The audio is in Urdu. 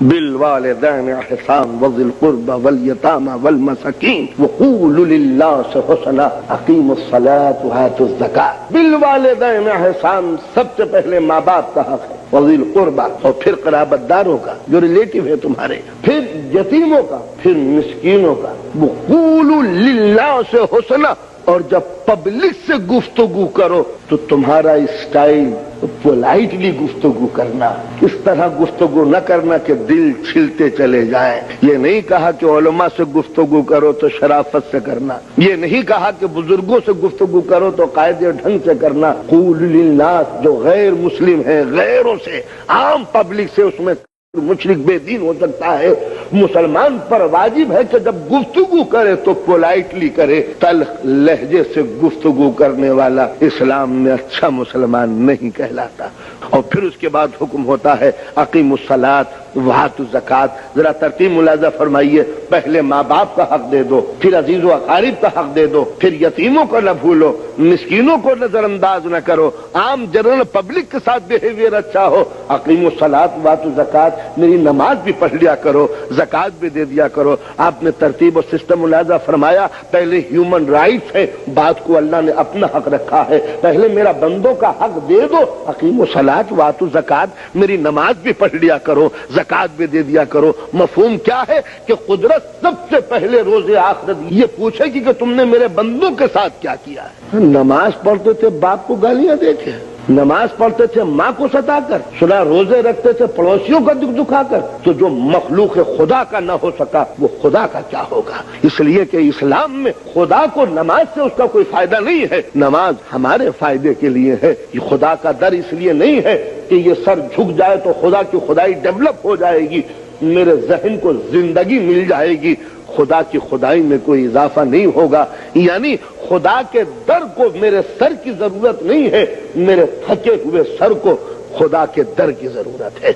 بالوالدین احسان وذی القربى والیتامى والمساکین وقولوا للناس حسنا اقیموا الصلاة وآتوا الزکاة۔ بالوالدین احسان سب سے پہلے ماں باپ کا حق ہے، وذی القربى اور پھر قرابت داروں کا جو ریلیٹو ہے تمہارے، پھر یتیموں کا، پھر مسکینوں کا۔ وقولوا للناس حسنا، اور جب پبلک سے گفتگو کرو تو تمہارا اسٹائل پولائٹلی گفتگو کرنا، اس طرح گفتگو نہ کرنا کہ دل چھلتے چلے جائیں۔ یہ نہیں کہا کہ علماء سے گفتگو کرو تو شرافت سے کرنا، یہ نہیں کہا کہ بزرگوں سے گفتگو کرو تو قاعدے ڈھنگ سے کرنا۔ قول للناس، جو غیر مسلم ہیں، غیروں سے، عام پبلک سے، اس میں مشرک بے دین ہو سکتا ہے، مسلمان پر واجب ہے کہ جب گفتگو کرے تو پولائٹلی کرے۔ تلخ لہجے سے گفتگو کرنے والا اسلام میں اچھا مسلمان نہیں کہلاتا۔ اور پھر اس کے بعد حکم ہوتا ہے اقیموا الصلاۃ وآتوا الزکاۃ۔ ذرا ترتیب ملاحظہ فرمائیے، پہلے ماں باپ کا حق دے دو، پھر عزیز و اقارب کا حق دے دو، پھر یتیموں کو نہ بھولو، مسکینوں کو نظر انداز نہ کرو، عام جنرل پبلک کے ساتھ بیہیویئر اچھا ہو۔ اقیموا الصلاۃ وآتوا الزکاۃ، میری نماز بھی پڑھ لیا کرو، زکات بھی دے دیا کرو۔ آپ نے ترتیب و سسٹم ملاحظہ فرمایا، پہلے ہیومن رائٹس ہے، بات کو اللہ نے اپنا حق رکھا ہے، پہلے میرا بندوں کا حق دے دو۔ اقیموا الصلاۃ وآتوا الزکاۃ، میری نماز بھی پڑھ لیا کرو، زکات بھی دے دیا کرو۔ مفہوم کیا ہے کہ قدرت سب سے پہلے روز آخرت یہ پوچھے گی کہ تم نے میرے بندوں کے ساتھ کیا کیا ہے۔ نماز پڑھتے تھے باپ کو گالیاں دے کے، نماز پڑھتے تھے ماں کو ستا کر، سنا روزے رکھتے تھے پڑوسیوں کا دکھ دکھا کر، تو جو مخلوق خدا کا نہ ہو سکا وہ خدا کا کیا ہوگا؟ اس لیے کہ اسلام میں خدا کو نماز سے اس کا کوئی فائدہ نہیں ہے، نماز ہمارے فائدے کے لیے ہے۔ یہ خدا کا در اس لیے نہیں ہے کہ یہ سر جھک جائے تو خدا کی خدائی ڈیولپ ہو جائے گی، میرے ذہن کو زندگی مل جائے گی، خدا کی خدائی میں کوئی اضافہ نہیں ہوگا۔ یعنی خدا کے در کو میرے سر کی ضرورت نہیں ہے، میرے تھکے ہوئے سر کو خدا کے در کی ضرورت ہے۔